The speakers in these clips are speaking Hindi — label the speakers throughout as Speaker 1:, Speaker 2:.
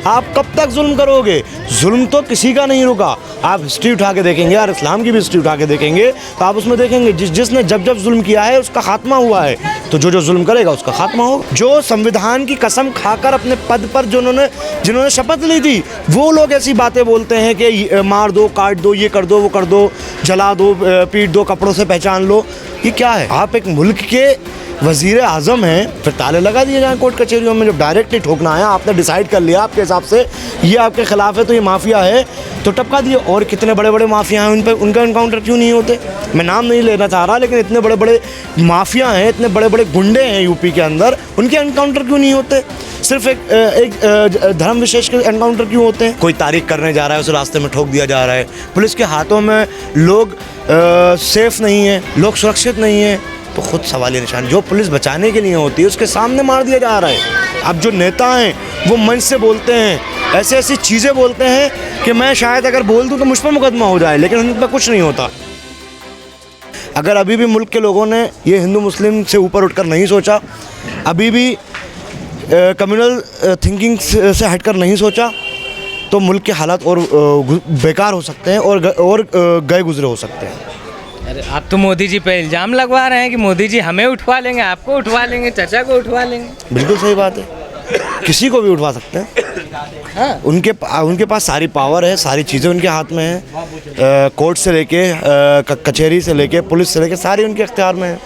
Speaker 1: आप कब तक जुल्म करोगे? जुल्म तो किसी का नहीं रुका। आप हिस्ट्री उठा के देखेंगे यार, इस्लाम की भी हिस्ट्री उठा के देखेंगे तो आप उसमें देखेंगे जिसने जब जब जुल्म किया है उसका खात्मा हुआ है, तो जो जुल्म करेगा उसका खात्मा होगा। जो संविधान की कसम खाकर अपने पद पर जिन्होंने शपथ ली थी, वो लोग ऐसी बातें बोलते हैं कि मार दो, काट दो, ये कर दो, वो कर दो, जला दो, पीट दो, कपड़ों से पहचान लो। ये क्या है? आप एक मुल्क के वज़ीर आज़म हैं, फिर ताले लगा दिए जाएँ कोर्ट कचहरियों में। जब डायरेक्टली ठोकना है, आपने डिसाइड कर लिया आपके हिसाब से ये आपके ख़िलाफ़ है तो ये माफिया है, तो टपका दिए। और कितने बड़े बड़े माफिया हैं, उन पर उनका इनकाउंटर क्यों नहीं होते? मैं नाम नहीं लेना चाह रहा, लेकिन इतने बड़े बड़े माफिया हैं, इतने बड़े बड़े गुंडे हैं यूपी के अंदर, उनके एनकाउंटर क्यों नहीं होते? सिर्फ एक धर्म विशेष के एनकाउंटर क्यों होते हैं? कोई तारीख करने जा रहा है, उस रास्ते में ठोक दिया जा रहा है। पुलिस के हाथों में लोग सेफ नहीं है, लोग सुरक्षित नहीं है, तो खुद सवालिया निशान। जो पुलिस बचाने के लिए होती है उसके सामने मार दिया जा रहा है। अब जो नेता हैं वो मंच से बोलते हैं, ऐसी ऐसी चीज़ें बोलते हैं कि मैं शायद अगर बोल दूं तो मुझ पर मुकदमा हो जाए, लेकिन उन पर कुछ नहीं होता। अगर अभी भी मुल्क के लोगों ने ये हिंदू मुस्लिम से ऊपर उठकर नहीं सोचा, अभी भी कम्युनल थिंकिंग से हटकर नहीं सोचा, तो मुल्क के हालात और बेकार हो सकते हैं और गए गुजरे हो सकते हैं।
Speaker 2: अरे आप तो मोदी जी पे इल्ज़ाम लगवा रहे हैं कि मोदी जी हमें उठवा लेंगे, आपको उठवा लेंगे, चाचा को उठवा लेंगे।
Speaker 1: बिल्कुल सही बात है, किसी को भी उठवा सकते हैं।
Speaker 2: हाँ।
Speaker 1: उनके पास सारी पावर है, सारी चीज़ें उनके हाथ में हैं। कोर्ट से लेके कचहरी से लेके पुलिस से लेके सारी उनके अख्तियार में है,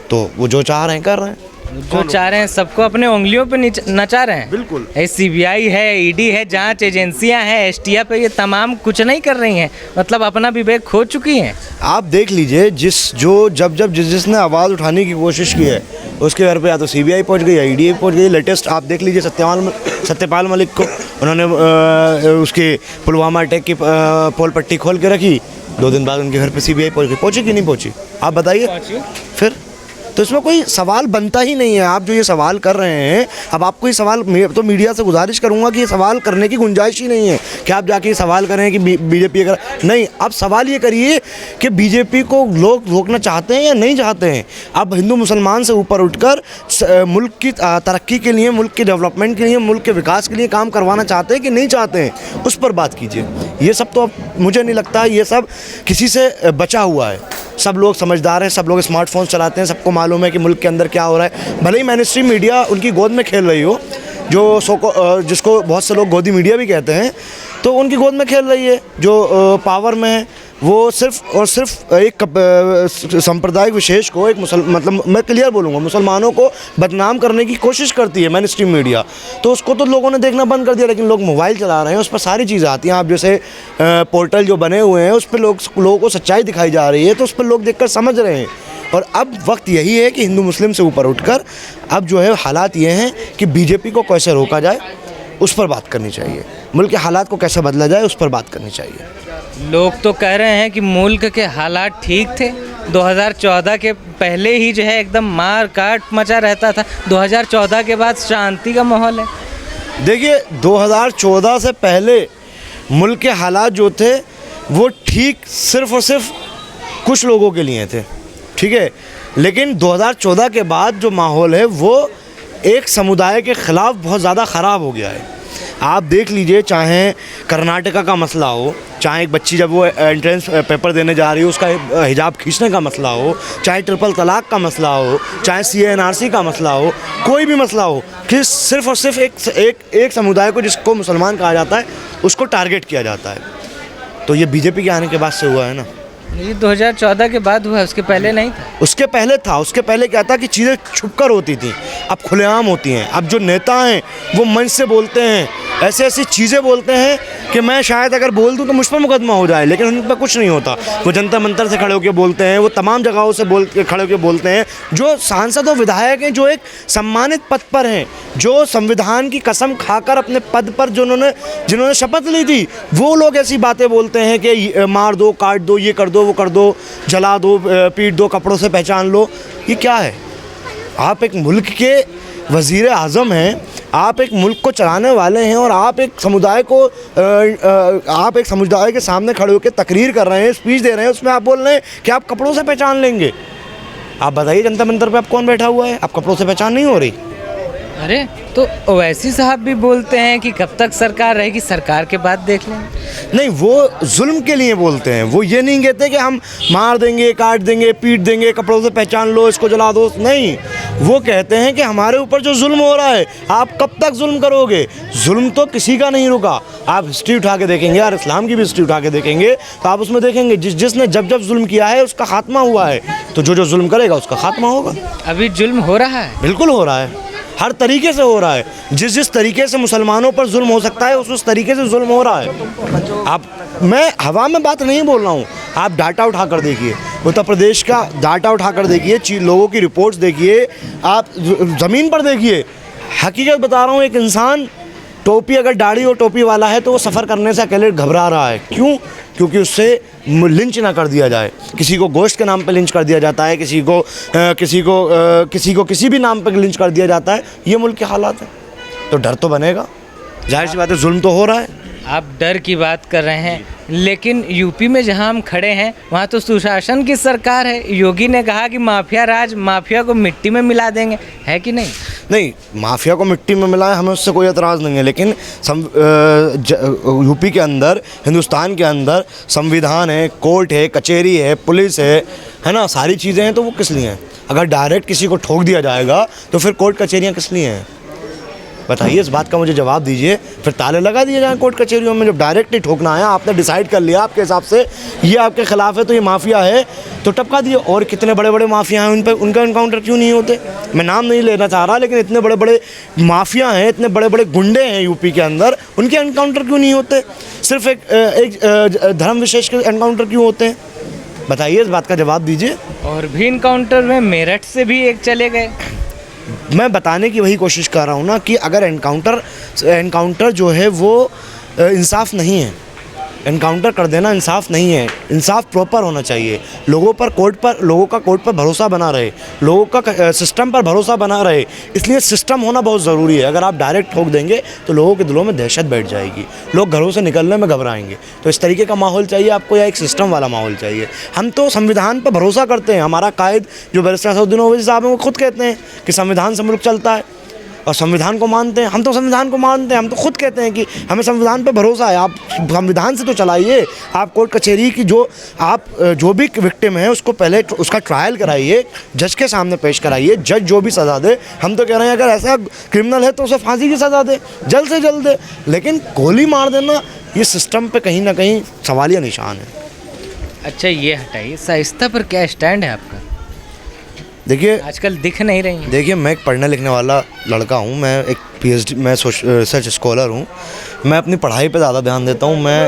Speaker 1: तो वो जो चाह रहे हैं कर रहे हैं।
Speaker 2: जो चाह रहे हैं सबको अपने उंगलियों पे नचा रहे हैं।
Speaker 1: बिल्कुल।
Speaker 2: सीबीआई है, ईडी है, जांच एजेंसियां हैं, एसटीएफ पे, ये तमाम कुछ नहीं कर रही हैं, मतलब अपना विवेक खो चुकी हैं।
Speaker 1: आप देख लीजिए, जिसने आवाज़ उठाने की कोशिश की है उसके घर पे या तो सीबीआई पहुंच गई या ईडी पहुंच गई। लेटेस्ट आप देख लीजिए सत्यपाल मलिक को उन्होंने उसके पुलवामा अटैक की पोल पट्टी खोल के रखी, 2 दिन बाद उनके घर पे सीबीआई पहुंची कि नहीं पहुंची? आप बताइए फिर। तो इसमें कोई सवाल बनता ही नहीं है। आप जो ये सवाल कर रहे हैं, अब आपको ये सवाल, तो मीडिया से गुजारिश करूंगा कि ये सवाल करने की गुंजाइश ही नहीं है कि आप जाके ये सवाल करें कि बीजेपी अगर नहीं, आप सवाल ये करिए कि बीजेपी को लोग रोकना चाहते हैं या नहीं चाहते हैं। अब हिंदू मुसलमान से ऊपर उठकर मुल्क की तरक्की के लिए, मुल्क के डेवलपमेंट के लिए, मुल्क के विकास के लिए काम करवाना चाहते हैं कि नहीं चाहते हैं, उस पर बात कीजिए। ये सब तो मुझे नहीं लगता ये सब किसी से बचा हुआ है। सब लोग समझदार हैं, सब लोग स्मार्टफोन चलाते हैं, सबको मालूम है कि मुल्क के अंदर क्या हो रहा है। भले ही मैन स्ट्रीम मीडिया उनकी गोद में खेल रही हो, जिसको बहुत से लोग गोदी मीडिया भी कहते हैं, तो उनकी गोद में खेल रही है। जो पावर में है वो सिर्फ और सिर्फ एक सांप्रदायिक विशेष को, एक मतलब मैं क्लियर बोलूँगा, मुसलमानों को बदनाम करने की कोशिश करती है मैन स्ट्रीम मीडिया। तो उसको तो लोगों ने देखना बंद कर दिया, लेकिन लोग मोबाइल चला रहे हैं, उस पर सारी चीज़ें आती हैं। आप जैसे पोर्टल जो बने हुए हैं उस पर लोगों को सच्चाई दिखाई जा रही है, तो उस पर लोग देखकर समझ रहे हैं। और अब वक्त यही है कि हिंदू मुस्लिम से ऊपर उठकर अब जो है हालात ये हैं कि बीजेपी को कैसे रोका जाए उस पर बात करनी चाहिए, मुल्क के हालात को कैसे बदला जाए उस पर बात करनी चाहिए।
Speaker 2: लोग तो कह रहे हैं कि मुल्क के हालात ठीक थे, 2014 के पहले ही जो है एकदम मार काट मचा रहता था, 2014 के बाद शांति का माहौल है।
Speaker 1: देखिए 2014 से पहले मुल्क के हालात जो थे वो ठीक सिर्फ़ और सिर्फ कुछ लोगों के लिए थे, ठीक है, लेकिन 2014 के बाद जो माहौल है वो एक समुदाय के ख़िलाफ़ बहुत ज़्यादा ख़राब हो गया है। आप देख लीजिए, चाहे कर्नाटका का मसला हो, चाहे एक बच्ची जब वो एंट्रेंस पेपर देने जा रही हो उसका हिजाब खींचने का मसला हो, चाहे ट्रिपल तलाक का मसला हो, चाहे CA/NRC का मसला हो, कोई भी मसला हो, कि सिर्फ़ और सिर्फ एक समुदाय को, जिसको मुसलमान कहा जाता है, उसको टारगेट किया जाता है। तो ये बीजेपी के आने के बाद से हुआ है ना।
Speaker 2: ये 2014 के बाद हुआ, उसके पहले नहीं था।
Speaker 1: उसके पहले था, उसके पहले क्या था कि चीज़ें छुपकर होती थी, अब खुलेआम होती हैं। अब जो नेता हैं वो मंच से बोलते हैं, ऐसी ऐसी चीज़ें बोलते हैं कि मैं शायद अगर बोल दूं तो मुझ पर मुकदमा हो जाए, लेकिन उन पर कुछ नहीं होता। वो जनता मंतर से खड़े होकर बोलते हैं, वो तमाम जगहों से खड़े होकर बोलते हैं। जो सांसद और विधायक हैं, जो एक सम्मानित पद पर हैं, जो संविधान की कसम खाकर अपने पद पर जिन्होंने शपथ ली थी, वो लोग ऐसी बातें बोलते हैं कि मार दो, काट दो, ये कर दो, वो कर दो, जला दो, पीट दो, कपड़ों से पहचान लो। ये क्या है? आप एक मुल्क के वज़ीर आज़म हैं, आप एक मुल्क को चलाने वाले हैं, और आप एक समुदाय के सामने खड़े होकर तकरीर कर रहे हैं, स्पीच दे रहे हैं, उसमें आप बोल रहे हैं कि आप कपड़ों से पहचान लेंगे। आप बताइए जनता मंतर पे आप कौन बैठा हुआ है? आप कपड़ों से पहचान नहीं हो रही?
Speaker 2: अरे तो ओवैसी साहब भी बोलते हैं कि कब तक सरकार रहेगी, सरकार के बाद देख लेंगे।
Speaker 1: नहीं, वो जुल्म के लिए बोलते हैं, वो ये नहीं कहते कि हम मार देंगे, काट देंगे, पीट देंगे, कपड़ों से पहचान लो, इसको जला दो। नहीं, वो कहते हैं कि हमारे ऊपर जो जुल्म हो रहा है, आप कब तक जुल्म करोगे। जुल्म तो किसी का नहीं रुका। आप हिस्ट्री उठा के देखेंगे और इस्लाम की भी हिस्ट्री उठा के देखेंगे तो आप उसमें देखेंगे जिसने जब जब जुल्म किया है उसका खात्मा हुआ है, तो जो जुल्म करेगा उसका खात्मा होगा।
Speaker 2: अभी जुल्म हो रहा है?
Speaker 1: बिल्कुल हो रहा है, हर तरीके से हो रहा है। जिस तरीके से मुसलमानों पर जुल्म हो सकता है उस तरीके से जुल्म हो रहा है। आप, मैं हवा में बात नहीं बोल रहा हूँ, आप डाटा उठा कर देखिए, उत्तर प्रदेश का डाटा उठा कर देखिए, लोगों की रिपोर्ट्स देखिए, आप ज़मीन पर देखिए। हकीकत बता रहा हूँ, एक इंसान टोपी, अगर दाढ़ी और टोपी वाला है तो वो सफ़र करने से अकेले घबरा रहा है। क्यों? क्योंकि उससे लिंच ना कर दिया जाए। किसी को गोश्त के नाम पे लिंच कर दिया जाता है, किसी को किसी भी नाम पे लिंच कर दिया जाता है। ये मुल्क के हालात हैं, तो डर तो बनेगा। जाहिर सी बात है, जुल्म तो हो रहा है।
Speaker 2: आप डर की बात कर रहे हैं, लेकिन यूपी में जहां हम खड़े हैं वहां तो सुशासन की सरकार है। योगी ने कहा कि माफिया राज, माफिया को मिट्टी में मिला देंगे, है कि नहीं?
Speaker 1: नहीं, माफिया को मिट्टी में मिलाए, हमें उससे कोई एतराज़ नहीं है, लेकिन यूपी के अंदर, हिंदुस्तान के अंदर संविधान है, कोर्ट है, कचहरी है, पुलिस है ना, सारी चीज़ें हैं। तो वो किस लिए हैं? अगर डायरेक्ट किसी को ठोक दिया जाएगा तो फिर कोर्ट कचहरियाँ किस लिए हैं? बताइए, इस बात का मुझे जवाब दीजिए। फिर ताले लगा दिए जाएँ कोर्ट कचहरियों में। जब डायरेक्ट ही ठोकना है, आपने डिसाइड कर लिया आपके हिसाब से ये आपके ख़िलाफ़ है तो ये माफिया है, तो टपका दिए। और कितने बड़े बड़े माफिया हैं, उन पर उनका एनकाउंटर क्यों नहीं होते? मैं नाम नहीं लेना चाह रहा, लेकिन इतने बड़े बड़े माफिया हैं, इतने बड़े बड़े गुंडे हैं यूपी के अंदर, उनके एनकाउंटर क्यों नहीं होते? सिर्फ एक धर्म विशेष के एनकाउंटर क्यों होते हैं? बताइए, इस बात का जवाब दीजिए।
Speaker 2: और भी एनकाउंटर में मेरठ से भी एक चले गए।
Speaker 1: मैं बताने की वही कोशिश कर रहा हूँ ना कि अगर एनकाउंटर जो है वो इंसाफ नहीं है, एनकाउंटर कर देना इंसाफ नहीं है। इंसाफ प्रॉपर होना चाहिए। लोगों का कोर्ट पर भरोसा बना रहे, लोगों का सिस्टम पर भरोसा बना रहे। इसलिए सिस्टम होना बहुत ज़रूरी है। अगर आप डायरेक्ट ठोक देंगे तो लोगों के दिलों में दहशत बैठ जाएगी, लोग घरों से निकलने में घबराएंगे। तो इस तरीके का माहौल चाहिए आपको, या एक सिस्टम वाला माहौल चाहिए? हम तो संविधान पर भरोसा करते हैं। हमारा कायद जो बैरिस्टर असदुद्दीन ओवैसी साहब हैं, वो खुद कहते हैं कि संविधान से मुल्क चलता है और संविधान को मानते हैं। हम तो संविधान को मानते हैं, हम तो खुद कहते हैं कि हमें संविधान पे भरोसा है। आप संविधान से तो चलाइए। आप कोर्ट कचहरी की जो भी विक्टिम है उसको पहले उसका ट्रायल कराइए, जज के सामने पेश कराइए, जज जो भी सज़ा दे। हम तो कह रहे हैं अगर ऐसा क्रिमिनल है तो उसे फांसी की सज़ा दे, जल्द से जल्द दे। लेकिन गोली मार देना, ये सिस्टम पे कहीं ना कहीं सवालिया निशान है।
Speaker 2: अच्छा, ये हटाइए, सहिष्णुता पर क्या स्टैंड है आपका?
Speaker 1: देखिए,
Speaker 2: आजकल दिख नहीं रही हैं।
Speaker 1: देखिए, मैं एक पढ़ने लिखने वाला लड़का हूँ, मैं एक PhD, मैं रिसर्च स्कॉलर हूँ। मैं अपनी पढ़ाई पे ज़्यादा ध्यान देता हूँ, मैं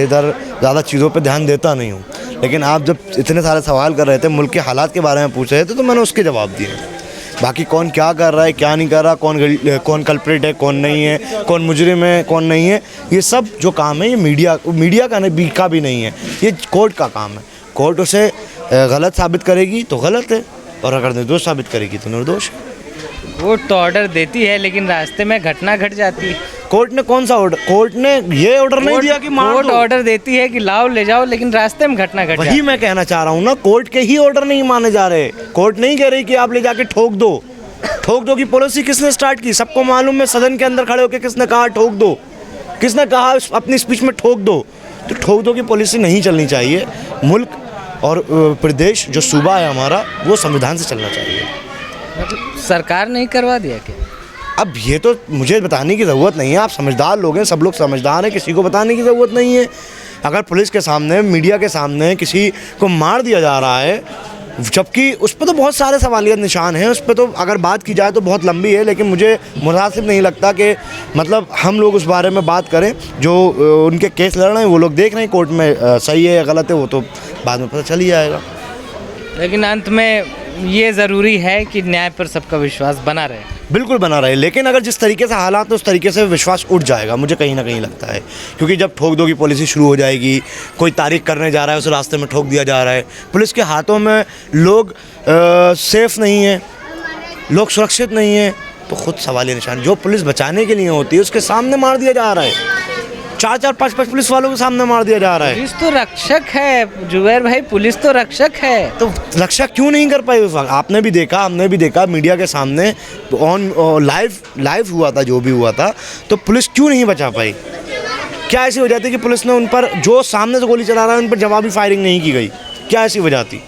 Speaker 1: इधर ज़्यादा चीज़ों पे ध्यान देता नहीं हूँ। लेकिन आप जब इतने सारे सवाल कर रहे थे, मुल्क के हालात के बारे में पूछ रहे थे, तो मैंने उसके जवाब दिए। बाकी कौन क्या कर रहा है, क्या नहीं कर रहा, कौन कल्प्रिट है, कौन नहीं है, कौन मुजरिम है, कौन नहीं है, ये सब जो काम है ये मीडिया का भी नहीं है, ये कोर्ट का काम है। कोर्ट उसे गलत साबित करेगी तो गलत है, और अगर निर्दोष साबित करेगी तो निर्दोष है।
Speaker 2: कोर्ट तो ऑर्डर देती है, लेकिन रास्ते में घटना घट जाती है।
Speaker 1: कोर्ट ने कौन सा ऑर्डर? कोर्ट ने ये ऑर्डर नहीं दिया कि मार दो।
Speaker 2: कोर्ट ऑर्डर देती है कि लाओ ले जाओ, लेकिन रास्ते में घटना घट जाती है।
Speaker 1: वही मैं कहना चाह रहा हूँ ना, कोर्ट के ही ऑर्डर नहीं माने जा रहे। कोर्ट नहीं कह रही कि आप ले जाके ठोक दो की पॉलिसी किसने स्टार्ट की? सबको मालूम है। सदन के अंदर खड़े होकर किसने कहा ठोक दो? किसने कहा अपनी स्पीच में ठोक दो? तो ठोक दो की पॉलिसी नहीं चलनी चाहिए। मुल्क और प्रदेश जो सूबा है हमारा, वो संविधान से चलना चाहिए।
Speaker 2: मतलब सरकार नहीं करवा दिया क्या?
Speaker 1: अब ये तो मुझे बताने की ज़रूरत नहीं है। आप समझदार लोग हैं, सब लोग समझदार हैं, किसी को बताने की ज़रूरत नहीं है। अगर पुलिस के सामने, मीडिया के सामने किसी को मार दिया जा रहा है, जबकि उस पर तो बहुत सारे सवालिया निशान हैं, उस पर तो अगर बात की जाए तो बहुत लंबी है, लेकिन मुझे मुनासिब नहीं लगता कि मतलब हम लोग उस बारे में बात करें। जो उनके केस लड़ रहे हैं वो लोग देख रहे हैं कोर्ट में, सही है या गलत है वो तो बाद में पता चल ही जाएगा।
Speaker 2: लेकिन अंत में ये ज़रूरी है कि न्याय पर सबका विश्वास बना रहे।
Speaker 1: बिल्कुल बना रहे, लेकिन अगर जिस तरीके से हालात है उस तरीके से विश्वास उठ जाएगा, मुझे कहीं ना कहीं लगता है। क्योंकि जब ठोक दो की पॉलिसी शुरू हो जाएगी, कोई तारीख करने जा रहा है उस रास्ते में ठोक दिया जा रहा है, पुलिस के हाथों में लोग सेफ नहीं है, लोग सुरक्षित नहीं है, तो खुद सवालिया निशान। जो पुलिस बचाने के लिए होती है उसके सामने मार दिया जा रहा है। चार चार पाँच पाँच पुलिस वालों के सामने मार दिया जा रहा है।
Speaker 2: पुलिस तो रक्षक है जुबैर भाई, पुलिस तो रक्षक है।
Speaker 1: तो रक्षा क्यों नहीं कर पाई उस वक्त? आपने भी देखा, हमने भी देखा, मीडिया के सामने ऑन लाइव हुआ था जो भी हुआ था, तो पुलिस क्यों नहीं बचा पाई? क्या ऐसी वजह थी कि पुलिस ने उन पर, जो सामने से गोली चला रहा है, उन पर जवाबी फायरिंग नहीं की गई? क्या ऐसी वजह थी?